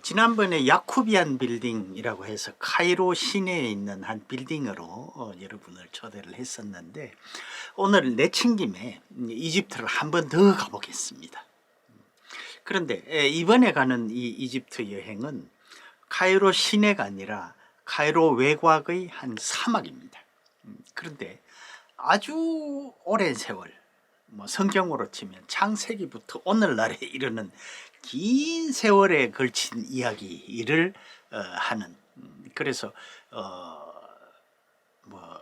지난번에 야쿠비안 빌딩이라고 해서 카이로 시내에 있는 한 빌딩으로 여러분을 초대를 했었는데, 오늘 내친 김에 이집트를 한 번 더 가보겠습니다. 그런데 이번에 가는 이 이집트 여행은 카이로 시내가 아니라 카이로 외곽의 한 사막입니다. 그런데 아주 오랜 세월, 성경으로 치면 창세기부터 오늘날에 이르는 긴 세월에 걸친 이야기를 하는, 그래서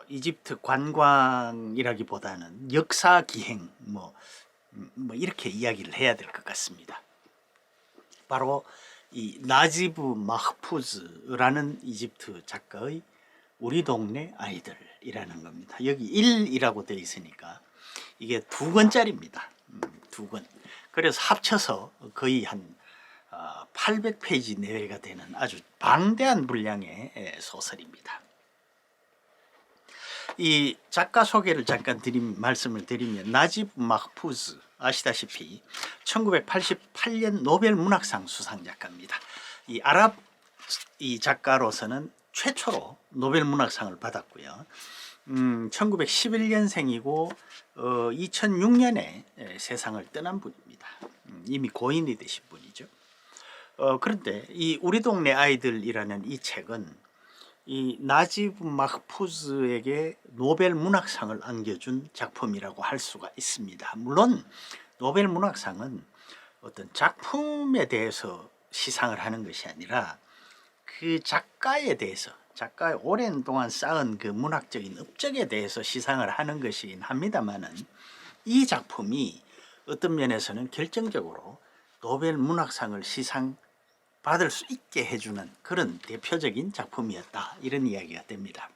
이집트 관광이라기보다는 역사 기행 이렇게 이야기를 해야 될 것 같습니다. 바로 이 나지브 마흐푸즈라는 이집트 작가의 우리 동네 아이들이라는 겁니다. 여기 1이라고 되어 있으니까 이게 2권짜리입니다. 2권. 그래서 합쳐서 거의 한 800페이지 내외가 되는 아주 방대한 분량의 소설입니다. 이 작가 소개를 잠깐 말씀을 드리면, 나지브 마흐푸즈 아시다시피 1988년 노벨 문학상 수상 작가입니다. 이 아랍 작가로서는 최초로 노벨 문학상을 받았고요. 1911년생이고 2006년에 세상을 떠난 분입니다. 이미 고인이 되신 분이죠. 그런데 이 우리 동네 아이들이라는 이 책은 이 나지브 마흐푸즈에게 노벨 문학상을 안겨준 작품이라고 할 수가 있습니다. 물론 노벨 문학상은 어떤 작품에 대해서 시상을 하는 것이 아니라 그 작가에 대해서, 작가의 오랜 동안 쌓은 그 문학적인 업적에 대해서 시상을 하는 것이긴 합니다만은, 이 작품이 어떤 면에서는 결정적으로 노벨 문학상을 받을 수 있게 해주는 그런 대표적인 작품이었다, 이런 이야기가 됩니다.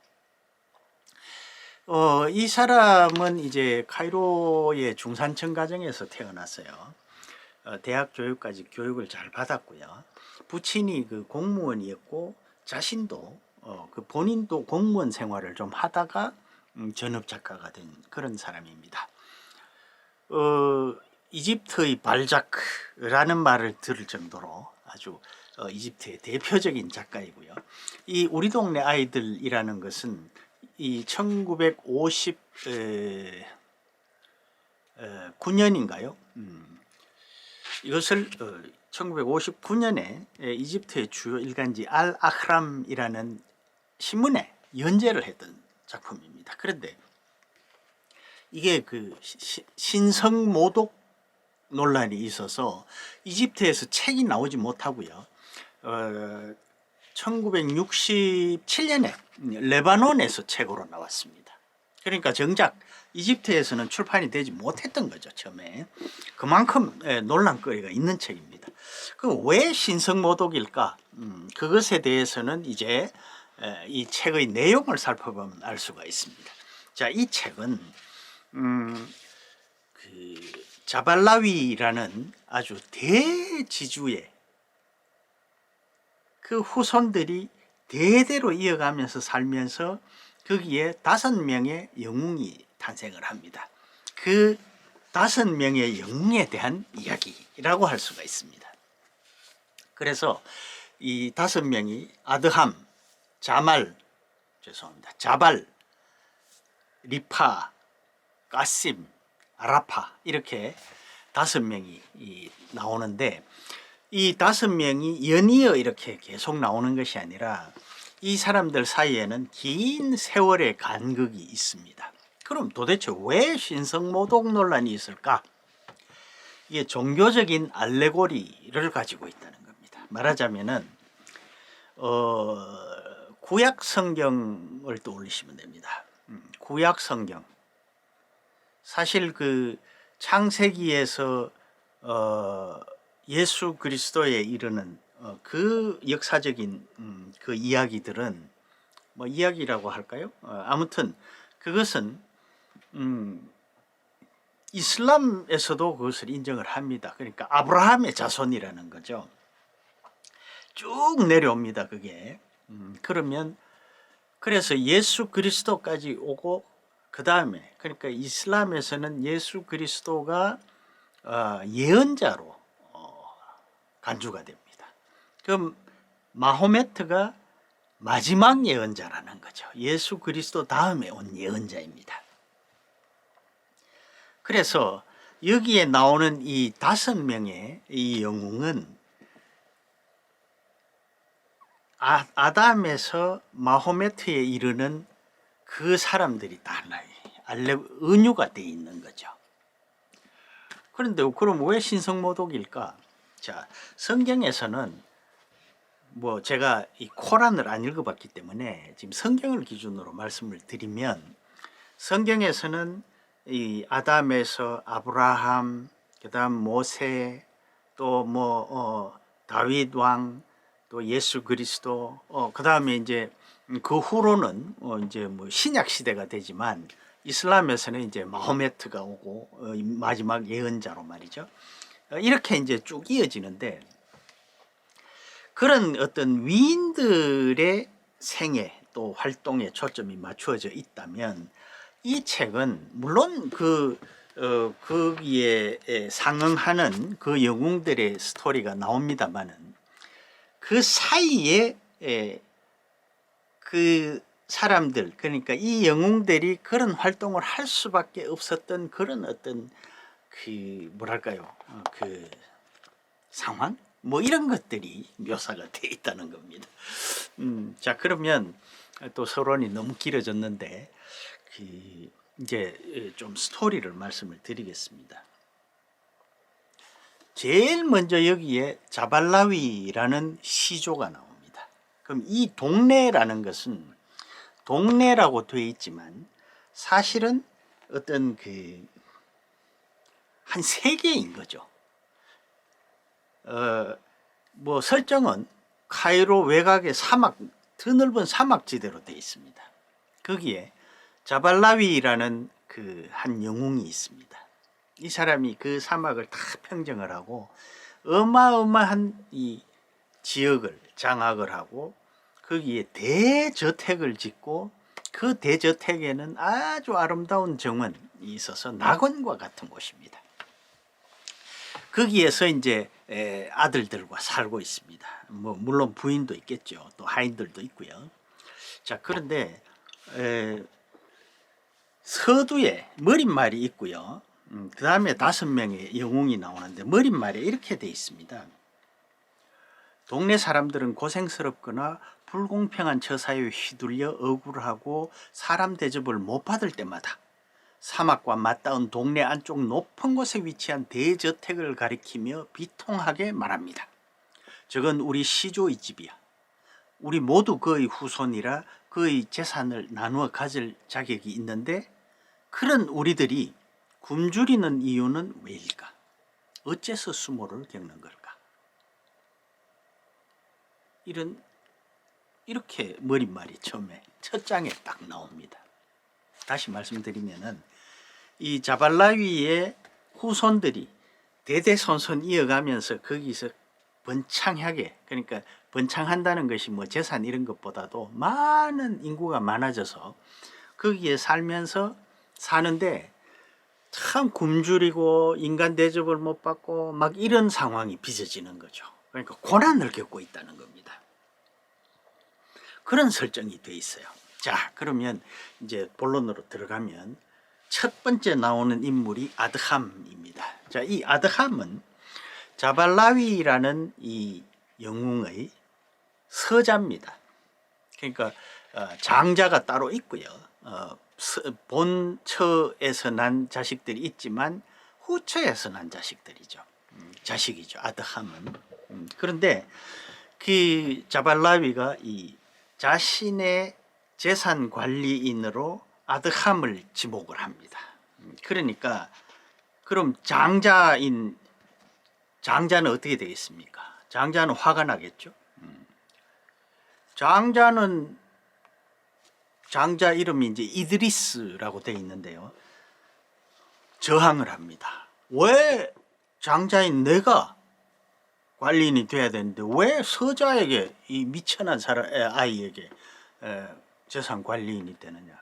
이 사람은 이제 카이로의 중산층 가정에서 태어났어요. 대학 교육까지 교육을 잘 받았고요. 부친이 그 공무원이었고, 자신도 본인도 공무원 생활을 좀 하다가 전업 작가가 된 그런 사람입니다. 이집트의 발자크라는 말을 들을 정도로 아주 이집트의 대표적인 작가이고요. 이 우리 동네 아이들이라는 것은 이 1959년인가요? 이것을 1959년에 이집트의 주요 일간지 알 아흐람이라는 신문에 연재를 했던 작품입니다. 그런데 이게 그 신성모독 논란이 있어서 이집트에서 책이 나오지 못하고요. 1967년에 레바논에서 책으로 나왔습니다. 그러니까 정작 이집트에서는 출판이 되지 못했던 거죠, 처음에. 그만큼 논란거리가 있는 책입니다. 그럼 왜 신성모독일까? 그것에 대해서는 이제 이 책의 내용을 살펴보면 알 수가 있습니다. 자, 이 책은 그 자발라위라는 아주 대지주의 그 후손들이 대대로 이어가면서 살면서 거기에 5명의 영웅이 탄생을 합니다. 그 5명의 영웅에 대한 이야기라고 할 수가 있습니다. 그래서 이 5명이 아드함, 자발, 리파, 까심, 아라파, 이렇게 5명이 나오는데, 이 5명이 연이어 이렇게 계속 나오는 것이 아니라 이 사람들 사이에는 긴 세월의 간극이 있습니다. 그럼 도대체 왜 신성모독 논란이 있을까? 이게 종교적인 알레고리를 가지고 있다는 겁니다. 말하자면은 구약 성경을 떠올리시면 됩니다. 구약 성경, 사실 그 창세기에서 예수 그리스도에 이르는 그 역사적인 그 이야기들은 이야기라고 할까요? 아무튼 그것은 이슬람에서도 그것을 인정을 합니다. 그러니까 아브라함의 자손이라는 거죠. 쭉 내려옵니다, 그게. 그러면 그래서 예수 그리스도까지 오고, 그 다음에 그러니까 이슬람에서는 예수 그리스도가 예언자로 간주가 됩니다. 그럼 마호메트가 마지막 예언자라는 거죠. 예수 그리스도 다음에 온 예언자입니다. 그래서 여기에 나오는 이 5명의 이 영웅은 아담에서 마호메트에 이르는 그 사람들이 다 은유가 되어 있는 거죠. 그런데 그럼 왜 신성모독일까? 자, 성경에서는 뭐 제가 이 코란을 안 읽어봤기 때문에 지금 성경을 기준으로 말씀을 드리면, 성경에서는 이 아담에서 아브라함, 그다음 모세, 또 뭐 다윗 왕, 또 예수 그리스도, 그다음에 이제 그 후로는 이제 뭐 신약 시대가 되지만 이슬람에서는 이제 마호메트가 오고 마지막 예언자로 말이죠. 이렇게 이제 쭉 이어지는데, 그런 어떤 위인들의 생애 또 활동에 초점이 맞추어져 있다면 이 책은 물론 거기에 상응하는 그 영웅들의 스토리가 나옵니다만은 그 사이에 그 사람들, 그러니까 이 영웅들이 그런 활동을 할 수밖에 없었던 그런 어떤 그 뭐랄까요, 그 상황 뭐 이런 것들이 묘사가 되어 있다는 겁니다. 자, 그러면 또 서론이 너무 길어졌는데 이제 좀 스토리를 말씀을 드리겠습니다. 제일 먼저 여기에 자발라위라는 시조가 나옵니다. 그럼 이 동네라는 것은 동네라고 되어 있지만 사실은 어떤 한 세계인 거죠. 뭐 설정은 카이로 외곽의 사막, 드넓은 사막지대로 되어 있습니다. 거기에 자발라위라는 그 한 영웅이 있습니다. 이 사람이 그 사막을 다 평정을 하고 어마어마한 이 지역을 장악을 하고 거기에 대저택을 짓고 그 대저택에는 아주 아름다운 정원이 있어서 낙원과 같은 곳입니다. 거기에서 이제 아들들과 살고 있습니다. 뭐 물론 부인도 있겠죠. 또 하인들도 있고요. 자, 그런데 서두에 머릿말이 있고요. 그 다음에 5명의 영웅이 나오는데 머릿말에 이렇게 돼 있습니다. 동네 사람들은 고생스럽거나 불공평한 처사에 휘둘려 억울하고 사람 대접을 못 받을 때마다 사막과 맞닿은 동네 안쪽 높은 곳에 위치한 대저택을 가리키며 비통하게 말합니다. 저건 우리 시조의 집이야. 우리 모두 그의 후손이라 그의 재산을 나누어 가질 자격이 있는데 그런 우리들이 굶주리는 이유는 왜일까? 어째서 수모를 겪는 걸까? 이렇게 머릿말이 처음에 첫 장에 딱 나옵니다. 다시 말씀드리면은 이 자발라위의 후손들이 대대손손 이어가면서 거기서 번창하게, 그러니까 번창한다는 것이 뭐 재산 이런 것보다도 많은 인구가 많아져서 거기에 살면서 사는데 참 굶주리고 인간 대접을 못 받고 막 이런 상황이 빚어지는 거죠. 그러니까 고난을 겪고 있다는 겁니다. 그런 설정이 돼 있어요. 자, 그러면 이제 본론으로 들어가면 첫 번째 나오는 인물이 아드함입니다. 자, 이 아드함은 자발라위라는 이 영웅의 서자입니다. 그러니까 장자가 따로 있고요. 본처에서 난 자식들이 있지만 후처에서 난 자식들이죠. 자식이죠. 아드함은. 그런데 그 자발라위가 이 자신의 재산 관리인으로 아드함을 지목을 합니다. 그러니까 그럼 장자는 어떻게 되겠습니까? 장자는 화가 나겠죠. 장자 이름이 이제 이드리스라고 되어 있는데요. 저항을 합니다. 왜 장자인 내가 관리인이 돼야 되는데 왜 서자에게, 이 미천한 아이에게 재산 관리인이 되느냐.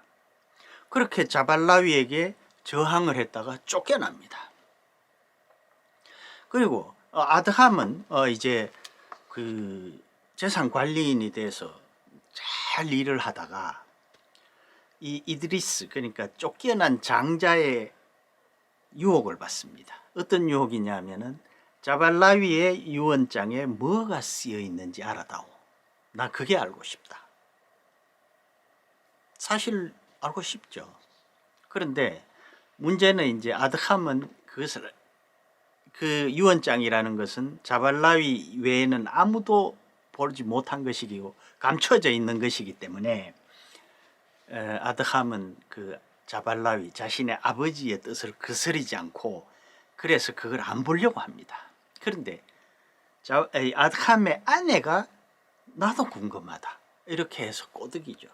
그렇게 자발라위에게 저항을 했다가 쫓겨납니다. 그리고 아드함은 이제 그 재산 관리인이 돼서 잘 일을 하다가 이 이드리스, 그러니까 쫓겨난 장자의 유혹을 받습니다. 어떤 유혹이냐면은 자발라위의 유언장에 뭐가 쓰여 있는지 알아다오. 나 그게 알고 싶다. 사실 알고 싶죠. 그런데 문제는 이제 아드함은 그것을, 그 유언장이라는 것은 자발라위 외에는 아무도 보지 못한 것이고 감춰져 있는 것이기 때문에 아드함은 그 자발라위 자신의 아버지의 뜻을 거스르지 않고 그래서 그걸 안 보려고 합니다. 그런데 아드함의 아내가 나도 궁금하다 이렇게 해서 꼬드기죠.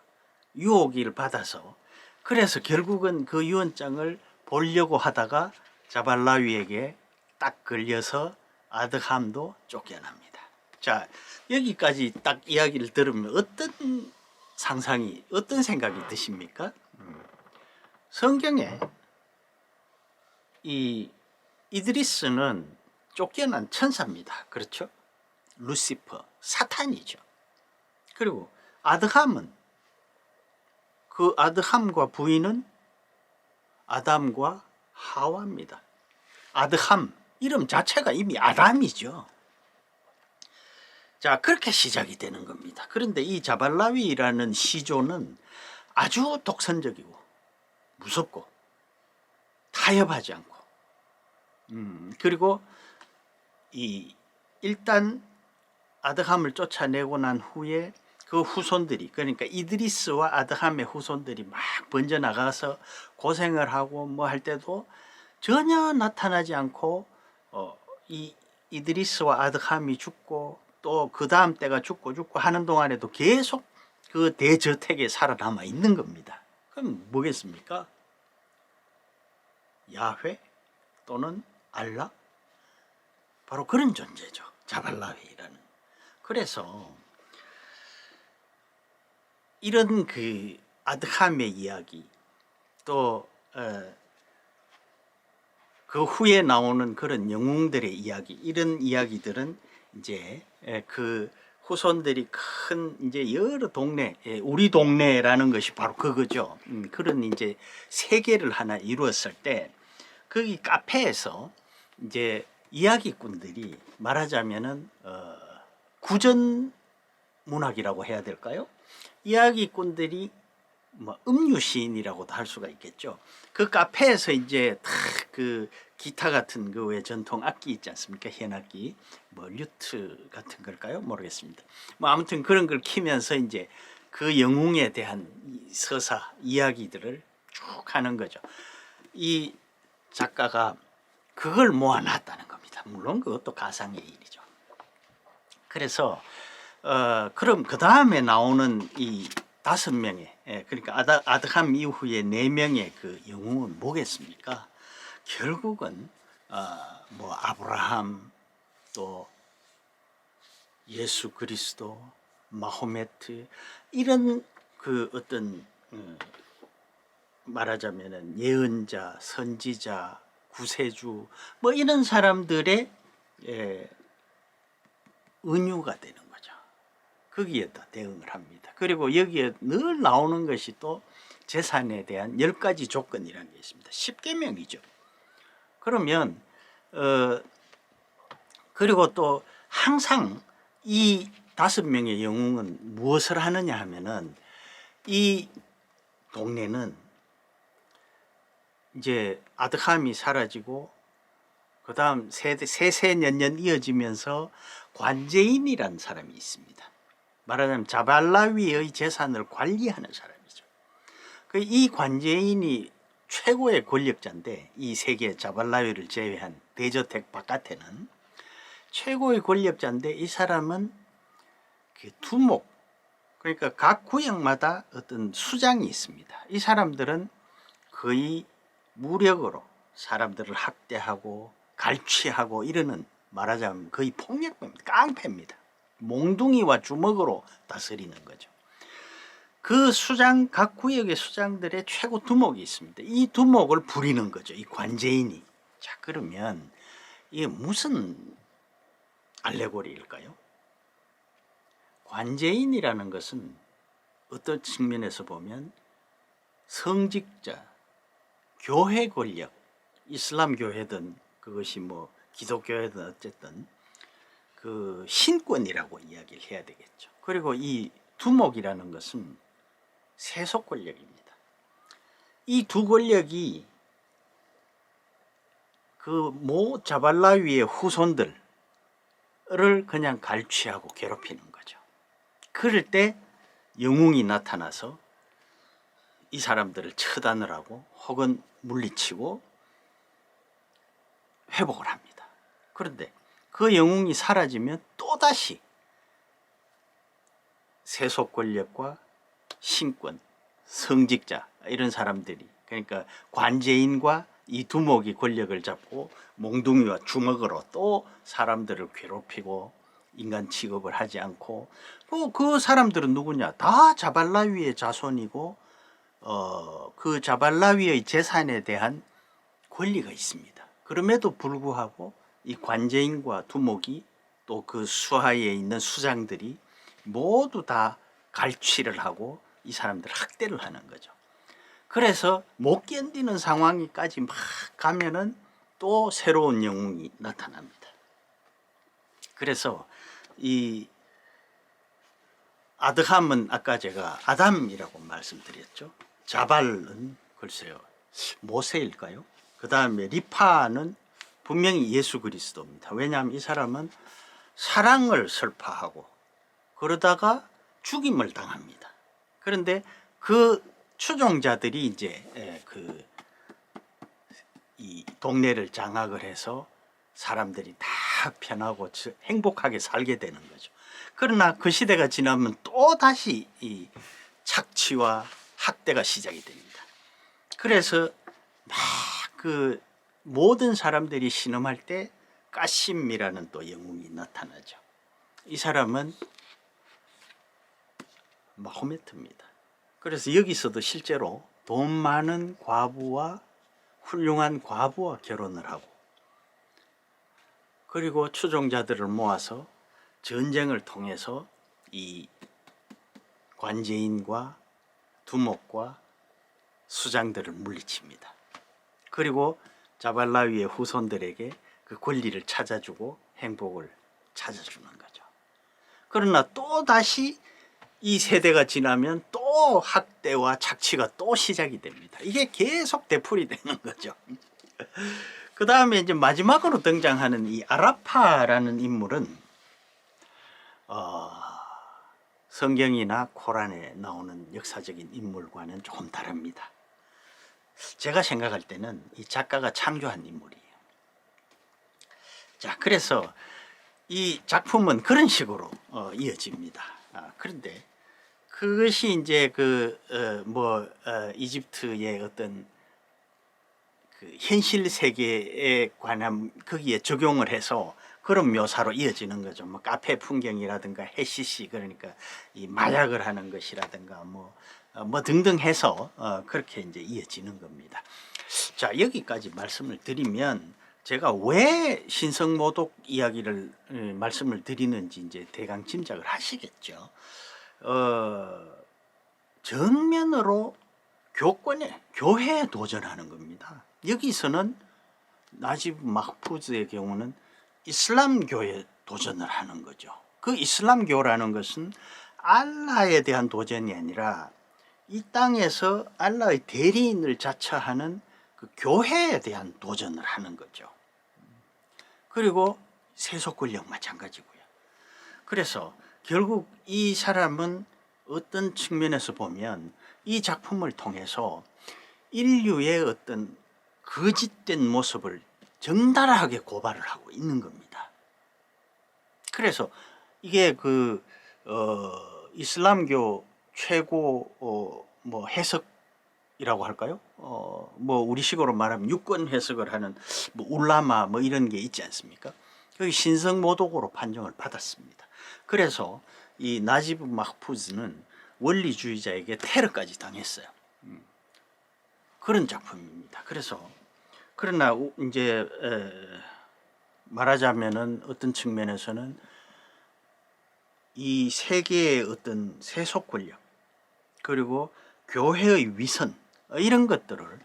유혹을 받아서. 그래서 결국은 그 유언장을 보려고 하다가 자발라위에게 딱 걸려서 아드함도 쫓겨납니다. 자, 여기까지 딱 이야기를 들으면 어떤 상상이, 어떤 생각이 드십니까? 성경에 이 이드리스는 쫓겨난 천사입니다. 그렇죠? 루시퍼, 사탄이죠. 그리고 아드함은, 그 아드함과 부인은 아담과 하와입니다. 아드함 이름 자체가 이미 아담이죠. 자, 그렇게 시작이 되는 겁니다. 그런데 이 자발라위라는 시조는 아주 독선적이고 무섭고 타협하지 않고 그리고 일단 아드함을 쫓아내고 난 후에 그 후손들이, 그러니까 이드리스와 아드함의 후손들이 막 번져나가서 고생을 하고 뭐 할 때도 전혀 나타나지 않고 이 이드리스와 아드함이 죽고 또 그 다음 때가 죽고 하는 동안에도 계속 그 대저택에 살아남아 있는 겁니다. 그럼 뭐겠습니까? 야훼 또는 알라? 바로 그런 존재죠. 자발라위라는. 그래서 이런 그 아드함의 이야기, 또 그 후에 나오는 그런 영웅들의 이야기, 이런 이야기들은 이제 그 후손들이 큰 이제 여러 동네, 우리 동네라는 것이 바로 그거죠. 그런 이제 세계를 하나 이루었을 때 거기 카페에서 이제 이야기꾼들이 말하자면은 구전 문학이라고 해야 될까요? 이야기꾼들이 뭐 음유 시인이라고도 할 수가 있겠죠. 그 카페에서 이제 그 기타 같은 그 외 전통 악기 있지 않습니까? 현악기, 뭐 류트 같은 걸까요? 모르겠습니다. 뭐 아무튼 그런 걸 키면서 이제 그 영웅에 대한 서사 이야기들을 쭉 하는 거죠. 이 작가가 그걸 모아놨다는 겁니다. 물론 그것도 가상의 일이죠. 그래서 그럼 그 다음에 나오는 이 5명의, 그러니까 아드함 이후에 4명의 그 영웅은 뭐겠습니까? 결국은 뭐 아브라함, 또 예수 그리스도, 마호메트, 이런 그 어떤 말하자면은 예언자, 선지자, 구세주, 뭐 이런 사람들의 은유가 되는 거죠. 거기에다 대응을 합니다. 그리고 여기에 늘 나오는 것이 또 재산에 대한 10가지 조건이라는 게 있습니다. 10계명이죠. 그러면 그리고 또 항상 이 5명의 영웅은 무엇을 하느냐 하면은 이 동네는 이제 아드함이 사라지고 그 다음 세세년년 이어지면서 관제인이라는 사람이 있습니다. 말하자면 자발라위의 재산을 관리하는 사람이죠. 이 관제인이 최고의 권력자인데, 이 세계 자발라위를 제외한 대저택 바깥에는 최고의 권력자인데, 이 사람은 그 두목, 그러니까 각 구역마다 어떤 수장이 있습니다. 이 사람들은 거의 무력으로 사람들을 학대하고 갈취하고 이러는, 말하자면 거의 폭력배입니다. 깡패입니다. 몽둥이와 주먹으로 다스리는 거죠. 그 수장, 각 구역의 수장들의 최고 두목이 있습니다. 이 두목을 부리는 거죠, 이 관제인이. 자, 그러면 이게 무슨 알레고리일까요? 관제인이라는 것은 어떤 측면에서 보면 성직자, 교회 권력, 이슬람 교회든 그것이 뭐 기독교회든 어쨌든 그 신권이라고 이야기를 해야 되겠죠. 그리고 이 두목이라는 것은 세속 권력입니다. 이 두 권력이 그 모 자발라위의 후손들을 그냥 갈취하고 괴롭히는 거죠. 그럴 때 영웅이 나타나서 이 사람들을 처단을 하고 혹은 물리치고 회복을 합니다. 그런데 그 영웅이 사라지면 또다시 세속 권력과 신권, 성직자 이런 사람들이, 그러니까 관제인과 이 두목이 권력을 잡고 몽둥이와 주먹으로 또 사람들을 괴롭히고 인간 취급을 하지 않고, 그 사람들은 누구냐? 다 자발라위의 자손이고 그 자발라위의 재산에 대한 권리가 있습니다. 그럼에도 불구하고 이 관제인과 두목이 또 그 수하에 있는 수장들이 모두 다 갈취를 하고 이 사람들을 학대를 하는 거죠. 그래서 못 견디는 상황까지 막 가면은 또 새로운 영웅이 나타납니다. 그래서 이 아드함은 아까 제가 아담이라고 말씀드렸죠. 자발은 글쎄요, 모세일까요? 그 다음에 리파는 분명히 예수 그리스도입니다. 왜냐하면 이 사람은 사랑을 설파하고 그러다가 죽임을 당합니다. 그런데 그 추종자들이 이제 이 동네를 장악을 해서 사람들이 다 편하고 행복하게 살게 되는 거죠. 그러나 그 시대가 지나면 또 다시 이 착취와 학대가 시작이 됩니다. 그래서 막 그 모든 사람들이 신음할 때 까심이라는 또 영웅이 나타나죠. 이 사람은 마호메트입니다. 그래서 여기서도 실제로 돈 많은 과부와 훌륭한 과부와 결혼을 하고, 그리고 추종자들을 모아서 전쟁을 통해서 이 관제인과 두목과 수장들을 물리칩니다. 그리고 자발라위의 후손들에게 그 권리를 찾아주고 행복을 찾아주는 거죠. 그러나 또 다시 이 세대가 지나면 또 학대와 착취가 또 시작이 됩니다. 이게 계속 되풀이 되는 거죠. 그 다음에 이제 마지막으로 등장하는 이 아라파라는 인물은 성경이나 코란에 나오는 역사적인 인물과는 조금 다릅니다. 제가 생각할 때는 이 작가가 창조한 인물이에요. 자, 그래서 이 작품은 그런 식으로 이어집니다. 그런데 그것이 이제 이집트의 어떤 그 현실 세계에 관한 거기에 적용을 해서 그런 묘사로 이어지는 거죠. 뭐 카페 풍경이라든가 해시시, 그러니까 이 마약을 하는 것이라든가 뭐 등등 해서 그렇게 이제 이어지는 겁니다. 자, 여기까지 말씀을 드리면 제가 왜 신성모독 이야기를 말씀을 드리는지 이제 대강 짐작을 하시겠죠. 정면으로 교회에 도전하는 겁니다. 여기서는 나지브 마흐푸즈의 경우는 이슬람교에 도전을 하는 거죠. 그 이슬람교라는 것은 알라에 대한 도전이 아니라 이 땅에서 알라의 대리인을 자처하는 그 교회에 대한 도전을 하는 거죠. 그리고 세속 권력 마찬가지고요. 그래서 결국 이 사람은 어떤 측면에서 보면 이 작품을 통해서 인류의 어떤 거짓된 모습을 정달하게 고발을 하고 있는 겁니다. 그래서 이게 이슬람교 최고 해석이라고 할까요? 우리식으로 말하면 유권 해석을 하는 울라마 이런 게 있지 않습니까? 여기 신성모독으로 판정을 받았습니다. 그래서 이 나지브 마흐푸즈는 원리주의자에게 테러까지 당했어요. 그런 작품입니다. 그러나 이제 말하자면은 어떤 측면에서는 이 세계의 어떤 세속 권력 그리고 교회의 위선 이런 것들을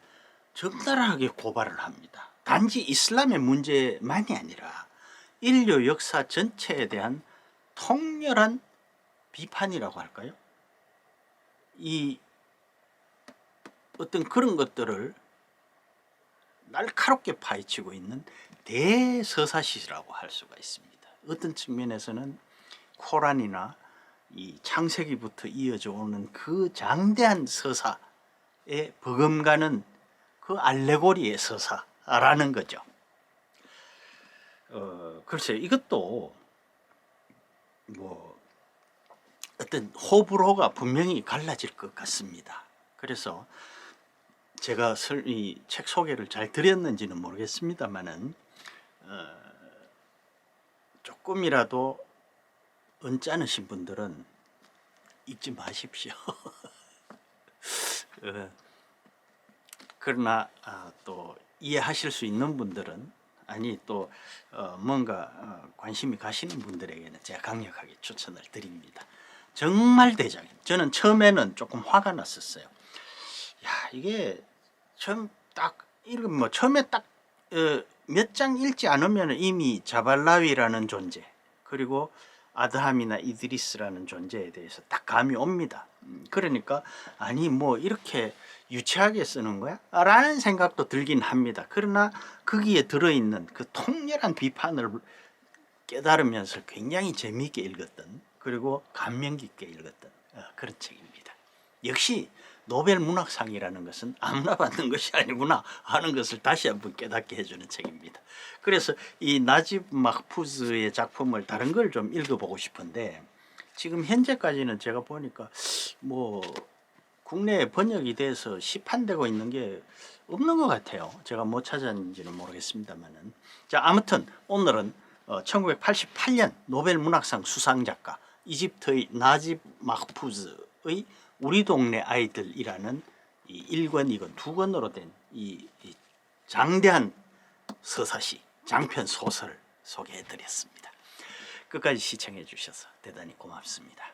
적나라하게 고발을 합니다. 단지 이슬람의 문제만이 아니라 인류 역사 전체에 대한 통렬한 비판이라고 할까요? 이 어떤 그런 것들을 날카롭게 파헤치고 있는 대서사시라고 할 수가 있습니다. 어떤 측면에서는 코란이나 이 창세기부터 이어져 오는 그 장대한 서사에 버금가는 그 알레고리의 서사라는 거죠. 글쎄요, 이것도 뭐 어떤 호불호가 분명히 갈라질 것 같습니다. 그래서 제가 이 책 소개를 잘 드렸는지는 모르겠습니다만은 조금이라도 언짢으신 분들은 읽지 마십시오. 그러나 또 이해하실 수 있는 분들은 아니 또 뭔가 관심이 가시는 분들에게는 제가 강력하게 추천을 드립니다. 정말 대작입니다. 저는 처음에는 조금 화가 났었어요. 야, 이게 처음 딱 읽으면 뭐 처음에 딱 몇 장 읽지 않으면 이미 자발라위라는 존재 그리고 아드함이나 이드리스라는 존재에 대해서 딱 감이 옵니다. 그러니까 아니 뭐 이렇게 유치하게 쓰는 거야? 라는 생각도 들긴 합니다. 그러나 거기에 들어있는 그 통렬한 비판을 깨달으면서 굉장히 재미있게 읽었던 그리고 감명 깊게 읽었던 그런 책입니다. 역시 노벨 문학상이라는 것은 아무나 받는 것이 아니구나 하는 것을 다시 한번 깨닫게 해주는 책입니다. 그래서 이 나집 마흐푸즈의 작품을 다른 걸 좀 읽어보고 싶은데 지금 현재까지는 제가 보니까 뭐 국내에 번역이 돼서 시판되고 있는 게 없는 것 같아요. 제가 못 찾았는지는 모르겠습니다만은. 자, 아무튼 오늘은 1988년 노벨 문학상 수상작가 이집트의 나집 마흐푸즈의 우리 동네 아이들이라는 이 1권, 2권, 2권으로 된 이 장대한 서사시, 장편 소설을 소개해 드렸습니다. 끝까지 시청해 주셔서 대단히 고맙습니다.